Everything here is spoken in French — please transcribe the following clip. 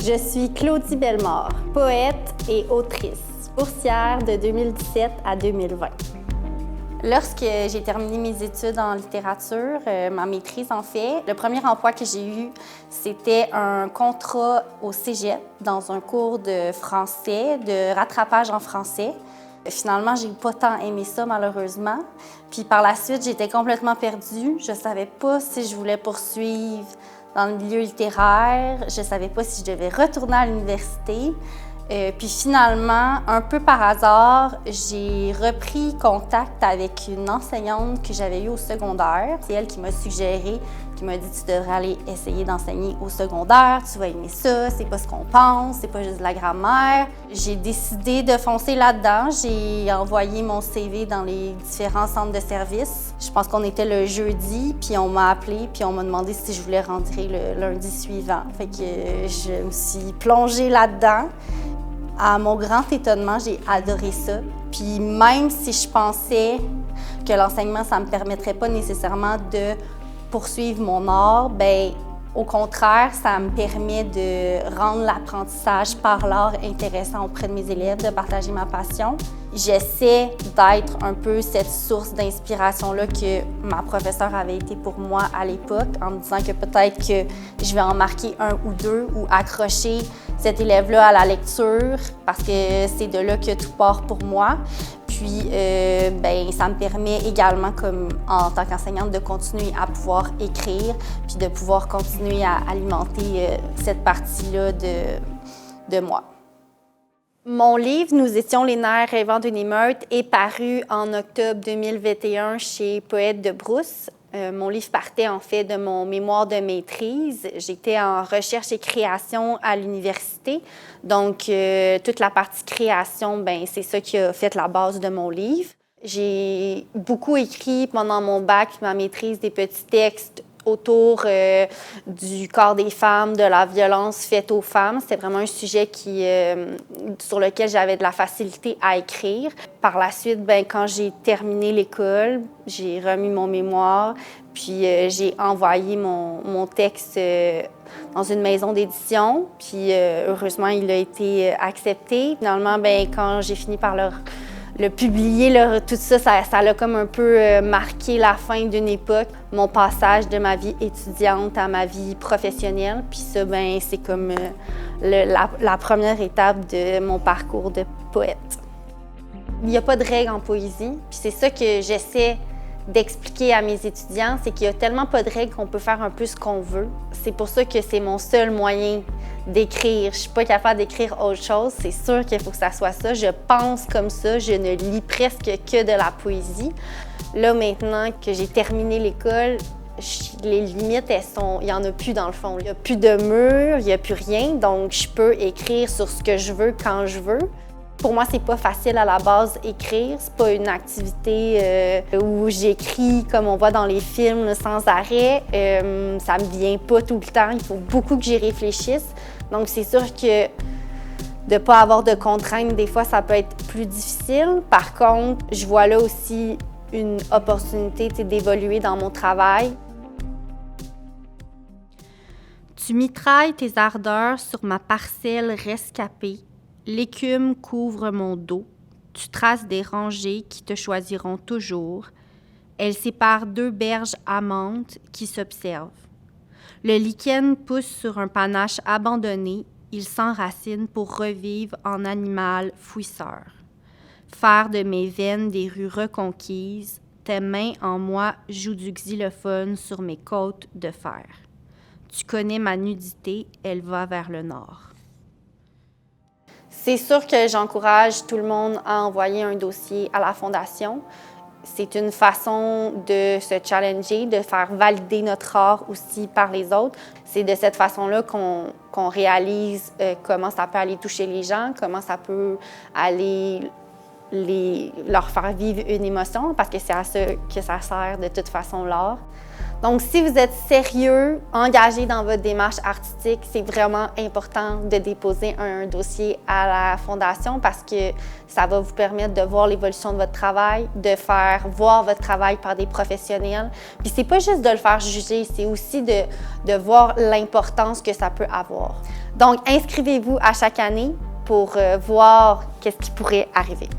Je suis Claudie Bellemare, poète et autrice, boursière de 2017 à 2020. Lorsque j'ai terminé mes études en littérature, ma maîtrise en fait, le premier emploi que j'ai eu, c'était un contrat au cégep dans un cours de français, de rattrapage en français. Finalement, j'ai pas tant aimé ça, malheureusement. Puis par la suite, j'étais complètement perdue. Je savais pas si je voulais poursuivre dans le milieu littéraire. Je savais pas si je devais retourner à l'université. Puis finalement, un peu par hasard, j'ai repris contact avec une enseignante que j'avais eue au secondaire. C'est elle qui m'a suggéré, qui m'a dit « Tu devrais aller essayer d'enseigner au secondaire, tu vas aimer ça, c'est pas ce qu'on pense, c'est pas juste de la grammaire ». J'ai décidé de foncer là-dedans. J'ai envoyé mon CV dans les différents centres de services. Je pense qu'on était le jeudi, puis on m'a appelé, puis on m'a demandé si je voulais rentrer le lundi suivant. Fait que je me suis plongée là-dedans. À mon grand étonnement, j'ai adoré ça. Puis même si je pensais que l'enseignement, ça ne me permettrait pas nécessairement de poursuivre mon art, bien, au contraire, ça me permet de rendre l'apprentissage par l'art intéressant auprès de mes élèves, de partager ma passion. J'essaie d'être un peu cette source d'inspiration-là que ma professeure avait été pour moi à l'époque, en me disant que peut-être que je vais en marquer un ou deux ou accrocher cet élève-là à la lecture parce que c'est de là que tout part pour moi. Puis, ben, ça me permet également, comme en tant qu'enseignante, de continuer à pouvoir écrire puis de pouvoir continuer à alimenter cette partie-là de moi. Mon livre « Nous étions les nerfs rêvant d'une émeute » est paru en octobre 2021 chez Poète de Brousse. Mon livre partait en fait de mon mémoire de maîtrise. J'étais en recherche et création à l'université. Donc, toute la partie création, ben, c'est ça qui a fait la base de mon livre. J'ai beaucoup écrit pendant mon bac, ma maîtrise, des petits textes autour du corps des femmes, de la violence faite aux femmes. C'était vraiment un sujet sur lequel j'avais de la facilité à écrire. Par la suite, ben, quand j'ai terminé l'école, j'ai remis mon mémoire, puis j'ai envoyé mon texte dans une maison d'édition, puis heureusement, il a été accepté. Finalement, ben, quand j'ai fini par le publier, tout ça, ça a comme un peu marqué la fin d'une époque, mon passage de ma vie étudiante à ma vie professionnelle. Puis ça, ben, c'est comme la première étape de mon parcours de poète. Il n'y a pas de règles en poésie, puis c'est ça que j'essaie d'expliquer à mes étudiants, c'est qu'il n'y a tellement pas de règles qu'on peut faire un peu ce qu'on veut. C'est pour ça que c'est mon seul moyen d'écrire. Je ne suis pas capable d'écrire autre chose. C'est sûr qu'il faut que ça soit ça. Je pense comme ça. Je ne lis presque que de la poésie. Là, maintenant que j'ai terminé l'école, les limites, il n'y en a plus dans le fond. Il n'y a plus de mur, il n'y a plus rien. Donc, je peux écrire sur ce que je veux quand je veux. Pour moi, c'est pas facile à la base écrire. C'est pas une activité où j'écris comme on voit dans les films sans arrêt. Ça me vient pas tout le temps. Il faut beaucoup que j'y réfléchisse. Donc, c'est sûr que de pas avoir de contraintes, des fois, ça peut être plus difficile. Par contre, je vois là aussi une opportunité d'évoluer dans mon travail. Tu mitrailles tes ardeurs sur ma parcelle rescapée. L'écume couvre mon dos. Tu traces des rangées qui te choisiront toujours. Elles séparent deux berges amantes qui s'observent. Le lichen pousse sur un panache abandonné. Il s'enracine pour revivre en animal fouisseur. Faire de mes veines des rues reconquises, tes mains en moi jouent du xylophone sur mes côtes de fer. Tu connais ma nudité, elle va vers le nord. C'est sûr que j'encourage tout le monde à envoyer un dossier à la Fondation. C'est une façon de se challenger, de faire valider notre art aussi par les autres. C'est de cette façon-là qu'on réalise comment ça peut aller toucher les gens, comment ça peut aller leur faire vivre une émotion, parce que c'est à ça que ça sert de toute façon l'art. Donc, si vous êtes sérieux, engagé dans votre démarche artistique, c'est vraiment important de déposer un dossier à la Fondation parce que ça va vous permettre de voir l'évolution de votre travail, de faire voir votre travail par des professionnels. Puis c'est pas juste de le faire juger, c'est aussi de voir l'importance que ça peut avoir. Donc, inscrivez-vous à chaque année pour voir qu'est-ce qui pourrait arriver.